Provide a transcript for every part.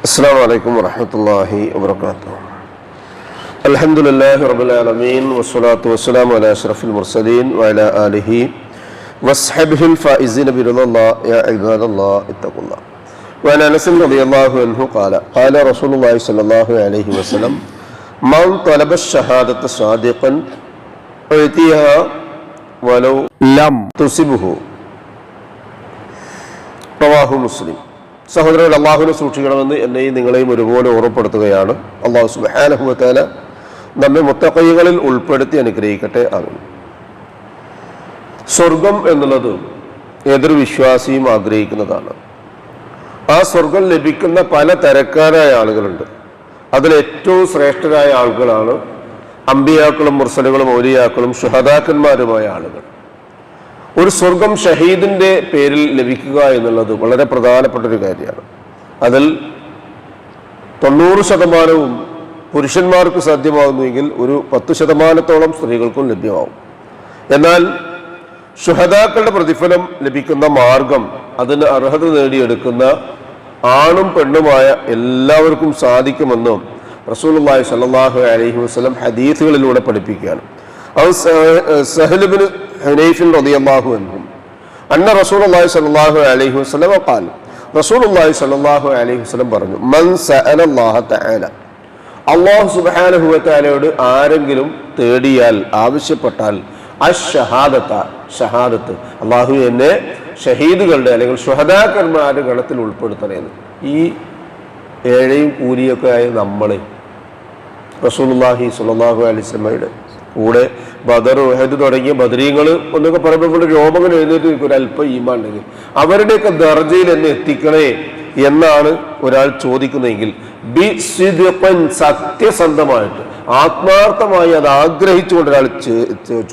السلام عليكم ورحمة الله وبركاته. الحمد لله رب العالمين والصلاة والسلام على أشرف المرسلين وعلى آله وصحبه الفائزين برضا الله يا عباد الله اتقوا الله. وعن أنس رضي الله عنه قال قال رسول الله صلى الله عليه وسلم من طلب الشهادة صادقا أعطيها ولو لم تصبه. റവാഹു മുസ്ലിം. സഹോദരൻ, അള്ളാഹുവിനെ സൂക്ഷിക്കണമെന്ന് എന്നെയും നിങ്ങളെയും ഒരുപോലെ ഓർമ്മപ്പെടുത്തുകയാണ്. അള്ളാഹു സുബ്ഹാനഹു വ തആല നമ്മെ മുത്തഖീകളിൽ ഉൾപ്പെടുത്തി അനുഗ്രഹിക്കട്ടെ. ആമീൻ. സ്വർഗം എന്നുള്ളത് ഏതൊരു വിശ്വാസിയും ആഗ്രഹിക്കുന്നതാണ്. ആ സ്വർഗം ലഭിക്കുന്ന പല തരക്കാരായ ആളുകളുണ്ട്. അതിൽ ഏറ്റവും ശ്രേഷ്ഠരായ ആളുകളാണ് അമ്പിയാക്കളും മുർസലുകളും ഔലിയാക്കളും ശുഹദാക്കന്മാരുമായ ആളുകൾ. ഒരു സ്വർഗം ഷഹീദിന്റെ പേരിൽ ലഭിക്കുക എന്നുള്ളത് വളരെ പ്രധാനപ്പെട്ട ഒരു കാര്യമാണ്. അതിൽ 90% പുരുഷന്മാർക്ക് സാധ്യമാകുന്നുവെങ്കിൽ ഒരു 10% സ്ത്രീകൾക്കും ലഭ്യമാവും. എന്നാൽ ശുഹദാക്കളുടെ പ്രതിഫലം ലഭിക്കുന്ന മാർഗം, അതിന് അർഹത നേടിയെടുക്കുന്ന ആണും പെണ്ണുമായ എല്ലാവർക്കും സാധിക്കുമെന്നും റസൂലുള്ളാഹി സ്വല്ലല്ലാഹു അലൈഹി വസല്ലം ഹദീസുകളിലൂടെ പഠിപ്പിക്കുകയാണ്. സഹൽ ഇബ്നു ഹുനൈഫ് റളിയല്ലാഹു അൻഹു അന്ന റസൂലുള്ളാഹി സ്വല്ലല്ലാഹു അലൈഹി വസല്ലം ഖാല റസൂലുള്ളാഹി സ്വല്ലല്ലാഹു അലൈഹി വസല്ലം പറഞ്ഞു, മൻ സഅലല്ലാഹ തആല, അല്ലാഹു സുബ്ഹാനഹു വ തആലയോട് ആരെങ്കിലും തേടിയാൽ, ആവശ്യപ്പെട്ടാൽ, അശ്ശഹാദത, ഷഹാദത്ത്, അല്ലാഹു എന്നെ ഷഹീദുകളുടെ അല്ലെങ്കിൽ ശുഹദാക്കന്മാരുടെ ഗണത്തിൽ ഉൾപ്പെടുത്തണേന്ന്. ഈ ഏഴയും കൂലിയൊക്കെ ആയ നമ്മളെ റസൂലുള്ളാഹി സ്വല്ലല്ലാഹു അലൈഹി വസല്ലമയുടെ കൂടെ ബദർ, ഉഹദ് തുടങ്ങിയ ബദരീങ്ങൾ ഒന്നൊക്കെ പറയുമ്പോൾ രോമങ്ങൾ എഴുന്നേറ്റ് നിൽക്കും. ഒരു അല്പം ഈമാൻ ഉണ്ടെങ്കിൽ അവരുടെയൊക്കെ ദർജയിൽ എന്നെ എത്തിക്കണേ എന്നാണ് ഒരാൾ ചോദിക്കുന്നതെങ്കിൽ, ബി സിദ്ഖൻ, സത്യസന്ധമായിട്ട് ആത്മാർത്ഥമായി അത് ആഗ്രഹിച്ചുകൊണ്ട് ഒരാൾ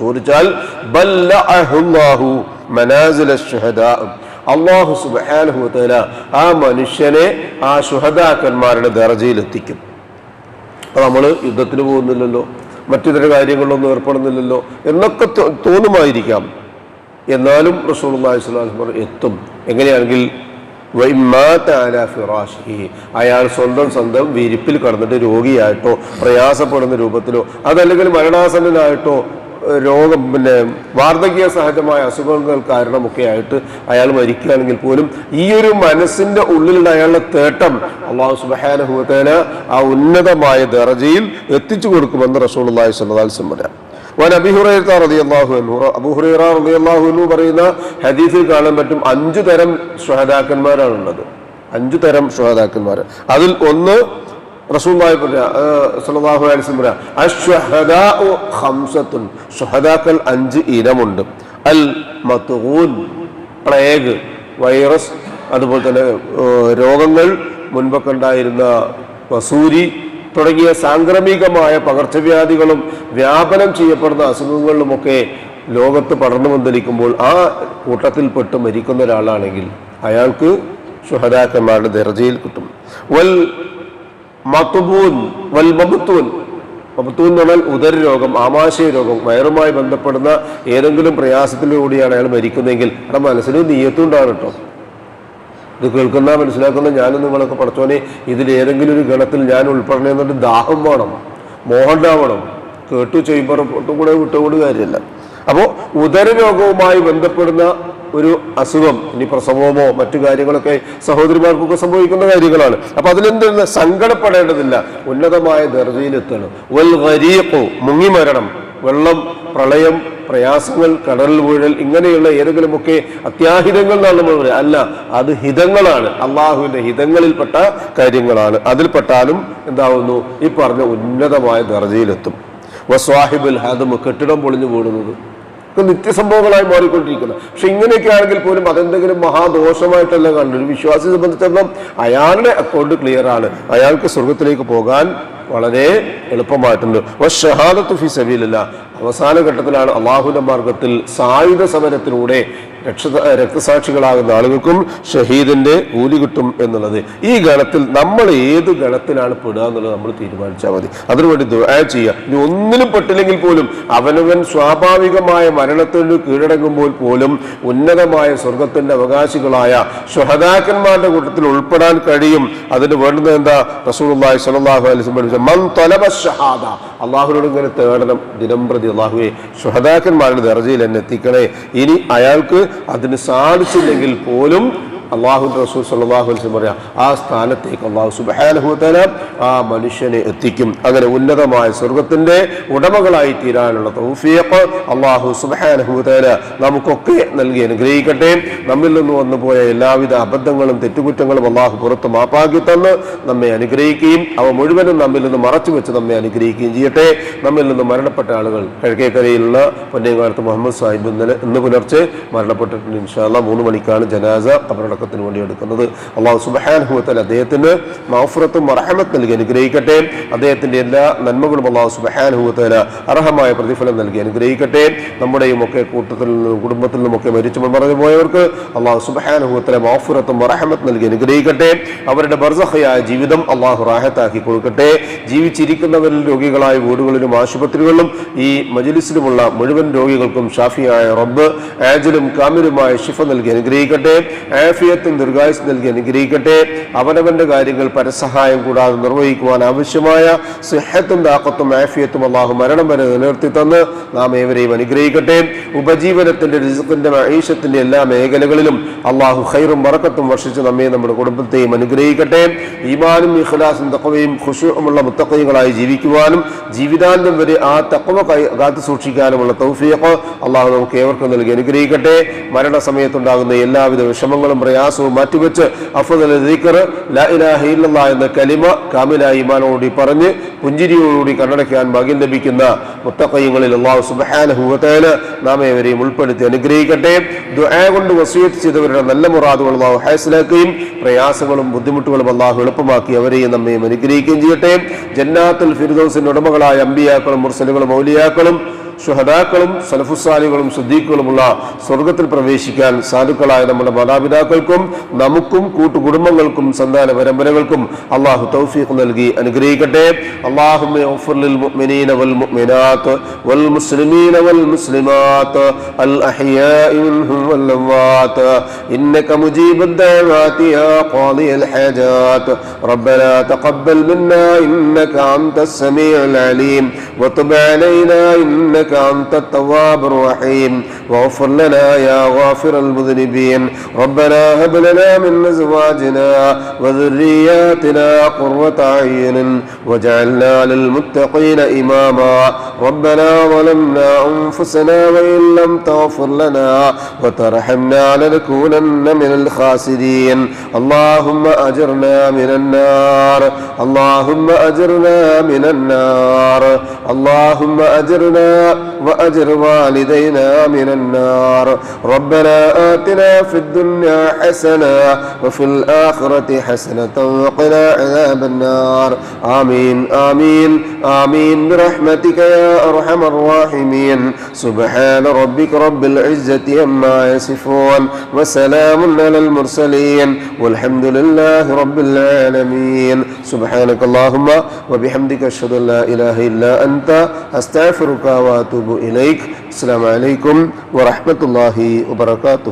ചോദിച്ചാൽ, ബല്ലഅഹുല്ലാഹു മനാസില ശുഹദാ, അല്ലാഹു സുബ്ഹാനഹു വ തആല ആ മനുഷ്യനെ ആ ശുഹദാക്കന്മാരുടെ ദർജയിൽ എത്തിക്കും. അപ്പൊ നമ്മൾ യുദ്ധത്തിന് പോകുന്നില്ലല്ലോ, മറ്റിതര കാര്യങ്ങളിലൊന്നും ഏർപ്പെടുന്നില്ലല്ലോ എന്നൊക്കെ തോന്നുമായിരിക്കാം. എന്നാലും റസൂലുള്ളാഹി സ്വല്ലല്ലാഹു അലൈഹി വസല്ലം എത്തും. എങ്ങനെയാണെങ്കിൽ അയാൾ സ്വന്തം വിരിപ്പിൽ കടന്നിട്ട് രോഗിയായിട്ടോ പ്രയാസപ്പെടുന്ന രൂപത്തിലോ അതല്ലെങ്കിൽ മരണാസന്നനായിട്ടോ രോഗം വാർദ്ധക്യ സഹജമായ അസുഖങ്ങൾ കാരണമൊക്കെ ആയിട്ട് അയാൾ മരിക്കുകയാണെങ്കിൽ പോലും ഈ ഒരു മനസ്സിന്റെ ഉള്ളിലുള്ള അയാളുടെ തേട്ടം അല്ലാഹു സുബ്ഹാനഹു വ തആല ആ ഉന്നതമായ ദർജയിൽ എത്തിച്ചു കൊടുക്കുമെന്ന് റസൂലുള്ളാഹി സ്വല്ലല്ലാഹു അലൈഹി വസല്ലം പറയാം. അബീ ഹുറൈറ റളിയല്ലാഹു അൻഹു, അബൂ ഹുറൈറ റളിയല്ലാഹു അൻഹു പറയുന്ന ഹദീസിൽ കാണാൻ പറ്റും 5 തരം ശുഹദാക്കന്മാരാണുള്ളത്. 5 തരം ശുഹദാക്കന്മാർ. അതിൽ ഒന്ന് റസൂലുള്ളാഹി സ്വല്ലല്ലാഹു അലൈഹി വസല്ലം പറയാം, അശ്ശുഹദാഉ ഖംസത്തുൻ, ശുഹദാക്കൾ 5 ഇനമുണ്ട്. അൽ മത്ഊൻ, പ്ലേഗ്, വൈറസ്, അതുപോലെ തന്നെ രോഗങ്ങൾ, മുൻപൊക്കെ ഉണ്ടായിരുന്ന വസൂരി തുടങ്ങിയ സാംക്രമികമായ പകർച്ചവ്യാധികളും വ്യാപനം ചെയ്യപ്പെടുന്ന അസുഖങ്ങളിലുമൊക്കെ ലോകത്ത് പടർന്നു വന്നിരിക്കുമ്പോൾ ആ കൂട്ടത്തിൽപ്പെട്ട് മരിക്കുന്ന ഒരാളാണെങ്കിൽ അയാൾക്ക് ശുഹദാക്കന്മാരുടെ ദർജയിൽ കിട്ടും. വൽ മത്ബൂൻ വൽ മബ്തൂൻ, മബ്തൂൻ എന്ന് പറഞ്ഞാൽ ഉദര രോഗം, ആമാശയ രോഗം, വയറുമായി ബന്ധപ്പെടുന്ന ഏതെങ്കിലും പ്രയാസത്തിലൂടെയാണ് അയാൾ മരിക്കുന്നതെങ്കിൽ അവിടെ മനസ്സിന് നീയത്തുണ്ടാണ് കേട്ടോ. ഇത് കേൾക്കുന്ന മനസ്സിലാക്കുന്ന ഞാനും നിങ്ങളൊക്കെ പഠിച്ചോനെ ഇതിലേതെങ്കിലും ഒരു ഗണത്തിൽ ഞാൻ ഉൾപ്പെടണേ എന്നൊരു ദാഹം വേണം, മോഹം ഉണ്ടാവണം. കേട്ടു ചെയ്യുമ്പോൾ കൂടെ വിട്ടുകൊണ്ട് കാര്യമില്ല. അപ്പോൾ ഉദരരോഗവുമായി ബന്ധപ്പെടുന്ന ഒരു അസുഖം, ഇനി പ്രസവമോ മറ്റു കാര്യങ്ങളൊക്കെ സഹോദരിമാർക്കൊക്കെ സംഭവിക്കുന്ന കാര്യങ്ങളാണ്. അപ്പൊ അതിലെന്താണ്, സങ്കടപ്പെടേണ്ടതില്ല, ഉന്നതമായ ദർജയിലെത്തണം. വൽ ഗരീഖു, മുങ്ങി മരണം, വെള്ളം, പ്രളയം, പ്രയാസങ്ങൾ, കടൽ വീഴൽ, ഇങ്ങനെയുള്ള ഏതെങ്കിലുമൊക്കെ അത്യാഹിതങ്ങൾ എന്നാണ് നമ്മൾ പറയുക. അല്ല, അത് ഹിതങ്ങളാണ്, അള്ളാഹുവിന്റെ ഹിതങ്ങളിൽപ്പെട്ട കാര്യങ്ങളാണ്. അതിൽപ്പെട്ടാലും എന്താവുന്നു, ഈ പറഞ്ഞ ഉന്നതമായ ദർജയിലെത്തും. വസ്വാഹിബുൽ ഹദം, കെട്ടിടം പൊളിഞ്ഞു വീടുന്നത് നിത്യസംഭവങ്ങളായി മാറിക്കൊണ്ടിരിക്കുന്നത്. പക്ഷെ ഇങ്ങനെയൊക്കെ ആണെങ്കിൽ പോലും അതെന്തെങ്കിലും മഹാദോഷമായിട്ടല്ല കണ്ടു. ഒരു വിശ്വാസിയെ സംബന്ധിച്ചിടത്തോളം അയാളുടെ അക്കൗണ്ട് ക്ലിയർ ആണ്, അയാൾക്ക് സ്വർഗത്തിലേക്ക് പോകാൻ വളരെ എളുപ്പമായിട്ടുണ്ട്. വശഹാദത്തു ഫീ സബീലില്ലാഹ്, അവസാന ഘട്ടത്തിലാണ് അള്ളാഹുവിന്റെ മാർഗത്തിൽ സായുധ സമരത്തിലൂടെ രക്തസാക്ഷികളാകുന്ന ആളുകൾക്കും ഷഹീദിന്റെ കൂലി കിട്ടും എന്നുള്ളത്. ഈ ഗണത്തിൽ നമ്മൾ ഏത് ഗണത്തിലാണ് പെടുക എന്നുള്ളത് നമ്മൾ തീരുമാനിച്ചാൽ മതി. അതിനുവേണ്ടി ദുആ ചെയ്യുക. ഇനി ഒന്നിനും പെട്ടില്ലെങ്കിൽ പോലും അവനവൻ സ്വാഭാവികമായ മരണത്തിന് കീഴടങ്ങുമ്പോൾ പോലും ഉന്നതമായ സ്വർഗത്തിന്റെ അവകാശികളായ ശുഹദാക്കന്മാരുടെ കൂട്ടത്തിൽ ഉൾപ്പെടാൻ കഴിയും. അതിന് വേണ്ടുന്നത് എന്താ? റസൂലുള്ളാഹി സ്വല്ലല്ലാഹു അലൈഹി വസല്ലം പഠിപ്പിച്ച മൻ തലബ ഷഹാദ, അള്ളാഹുവിനോട് ഇങ്ങനെ തേടണം ദിനംപ്രതി, അള്ളാഹുവേ ശുഹദാക്കന്മാരുടെ ദർജയിൽ എന്നെ എത്തിക്കണേ. ഇനി അയാൾക്ക് അതിന് സാധിച്ചില്ലെങ്കിൽ പോലും അള്ളാഹുവിന്റെ റസൂൽ സല്ലല്ലാഹു അലൈഹി വസല്ലം പറയാ ആ സ്ഥാനത്തേക്ക് അള്ളാഹു സുബ്ഹാനഹു വ തആല ആ മനുഷ്യനെ എത്തിക്കും. അങ്ങനെ ഉന്നതമായ സ്വർഗത്തിന്റെ ഉടമകളായി തീരാനുള്ള തൗഫീഖ് അള്ളാഹു സുബ്ഹാനഹു വ തആല നമുക്കൊക്കെ നൽകി അനുഗ്രഹിക്കട്ടെ. നമ്മിൽ നിന്ന് വന്നുപോയ എല്ലാവിധ അബദ്ധങ്ങളും തെറ്റുകുറ്റങ്ങളും അള്ളാഹു പുറത്ത് മാപ്പാക്കി തന്ന് നമ്മെ അനുഗ്രഹിക്കുകയും അവ മുഴുവനും നമ്മിൽ നിന്ന് മറച്ചു വെച്ച് നമ്മെ അനുഗ്രഹിക്കുകയും ചെയ്യട്ടെ. നമ്മിൽ നിന്ന് മരണപ്പെട്ട ആളുകൾ കിഴക്കേക്കരയിലുള്ള പൊന്നേങ്ങാലത്ത് മുഹമ്മദ് സാഹിബ് ഇന്ന് പുലർച്ചെ മരണപ്പെട്ടിട്ടുണ്ട്. ഇൻഷാ അല്ലാഹ് 3 മണിക്കാണ് ജനാസ അവരുടെ വേണ്ടി എടുക്കുന്നത്. അല്ലാഹു സുബ്ഹാനഹു വ തആല അദ്ദേഹത്തിന് മഗ്ഫിറത്തും റഹ്മത്തും നൽകി അനുഗ്രഹിക്കട്ടെ. അദ്ദേഹത്തിന്റെ എല്ലാ നന്മകളും അല്ലാഹു സുബ്ഹാനഹു വ തആല അർഹമായ പ്രതിഫലം നൽകി അനുഗ്രഹിക്കട്ടെ. നമ്മുടെയും ഒക്കെ കൂട്ടത്തിൽ നിന്നും കുടുംബത്തിൽ നിന്നുമൊക്കെ മരിച്ചു മറഞ്ഞു പോയവർക്ക് അല്ലാഹു സുബ്ഹാനഹു വ തആല മഗ്ഫിറത്തും റഹ്മത്തും നൽകി അനുഗ്രഹിക്കട്ടെ. അവരുടെ ബർസഖയായ ജീവിതം അല്ലാഹു റാഹത്താക്കി കൊടുക്കട്ടെ. ജീവിച്ചിരിക്കുന്നവരിൽ രോഗികളായ വീടുകളിലും ആശുപത്രികളിലും ഈ മജ്ലിസിലുമുള്ള മുഴുവൻ രോഗികൾക്കും ഷാഫിയായ റബ്ബ് ആജിലും കാമിലുമായ ശിഫ നൽകി അനുഗ്രഹിക്കട്ടെ. ആഫിയത്തും ദീർഘായുസ് നൽകി അനുഗ്രഹിക്കട്ടെ. അവനവന്റെ കാര്യങ്ങൾ പരസഹായം കൂടാതെ നിർവഹിക്കുവാൻ ആവശ്യമായ സിഹത്തും താഖത്തും ആഫിയത്തും അല്ലാഹു മരണം വരെ നിലനിർത്തി തന്ന് നാം ഏവരെയും അനുഗ്രഹിക്കട്ടെ. ഉപജീവനത്തിന്റെ റിസ്ഖിന്റെ മഈശത്തിന്റെ എല്ലാ മേഖലകളിലും അല്ലാഹു ഖൈറും ബറക്കത്തും വർഷിച്ച് നമ്മെ നമ്മുടെ കുടുംബത്തെയും അനുഗ്രഹിക്കട്ടെ. ഈമാനും ഇഖ്ലാസും തഖ്വയും ഖുശൂഉമുള്ള മുത്തഖീകളായി ജീവിക്കുവാനും ജീവിതാന്തം വരെ ആ തഖ്വ കാത്തു സൂക്ഷിക്കാനുമുള്ള തൗഫീഖ് അല്ലാഹു നമുക്ക് ഏവർക്കും നൽകി അനുഗ്രഹിക്കട്ടെ. മരണസമയത്തുണ്ടാകുന്ന എല്ലാവിധ വിഷമങ്ങളും പ്രയാസവും മാറ്റിവെച്ച് അഫ്ദൽ ദിക്ർ ലാ ഇലാഹ ഇല്ലല്ലാഹ് എന്ന കലിമ കാമിലായ ഈമാനോടുകൂടി പറഞ്ഞ് പുഞ്ചിരിയോടുകൂടി കണ്ണടയ്ക്കാൻ ഭാഗ്യം ലഭിക്കുന്ന മുത്തഖീങ്ങളിൽ അല്ലാഹു സുബ്ഹാനഹു വ തആല നാം ഏവരെയും ഉൾപ്പെടുത്തി അനുഗ്രഹിക്കട്ടെ. ദുആ കൊണ്ട് വസിയത്ത് ചെയ്തവരുടെ നല്ല മുറാദുകൾ അല്ലാഹു ഹാസിലാക്കുകയും പ്രയാസങ്ങളും ബുദ്ധിമുട്ടുകളും അല്ലാഹു എളുപ്പമാക്കി അവരെയും നമ്മയും അനുഗ്രഹിക്കുകയും ചെയ്യട്ടെ. ജന്നാത്തുൽ ഫിർദൗസിന്റെ ഉടമകളായ അംബിയാക്കളും മുർസലുകളും ഔലിയാക്കളും ശുഹദാക്കളും സലഫുസാലികളും സിദ്ദീഖുകളുമുള്ള സ്വർഗത്തിൽ പ്രവേശിക്കാൻ സാധുക്കളായ നമ്മുടെ മാതാപിതാക്കൾക്കും നമുക്കും കൂട്ടുകുടുംബങ്ങൾക്കും സന്താന പരമ്പരകൾക്കും അല്ലാഹു തൗഫീഖ് നൽകി അനുഗ്രഹിക്കട്ടെ. അല്ലാഹുമ്മ ഗ്ഫിർ ലിൽ മുഅ്മിനീന വൽ മുഅ്മിനാത്ത് വൽ മുസ്ലിമീന വൽ മുസ്ലിമാത്ത് അൽ അഹ്യാഇ മിൻഹും വൽ അംവാത്ത് ഇന്നക മുജീബുദ് ദഅവാതി യാ ഖാദിയൽ ഹാജാത്ത് റബ്ബനാ തഖബ്ബൽ മിന്നാ ഇന്നക അൻതസ് സമീഉൽ അലീം വതുബ് അലൈനാ ഇന്നക أنت التواب الرحيم واغفر لنا يا غافر المذنبين ربنا هب لنا من أزواجنا وذرياتنا قرة أعين واجعلنا للمتقين إماما ربنا ظلمنا أنفسنا وإن لم تغفر لنا وترحمنا لنكونن من الخاسرين اللهم أجرنا من النار اللهم أجرنا من النار اللهم أجرنا وأجر والدينا من النار ربنا آتنا في الدنيا حسنة وفي الآخرة حسنة وقنا عذاب النار آمين آمين آمين برحمتك يا أرحم الراحمين سبحان ربك رب العزة عما يصفون وسلام على المرسلين والحمد لله رب العالمين سبحانك اللهم وبحمدك أشهد أن لا إله إلا أنت أستغفرك وأتوب إليك السلام عليكم ورحمة الله وبركاته.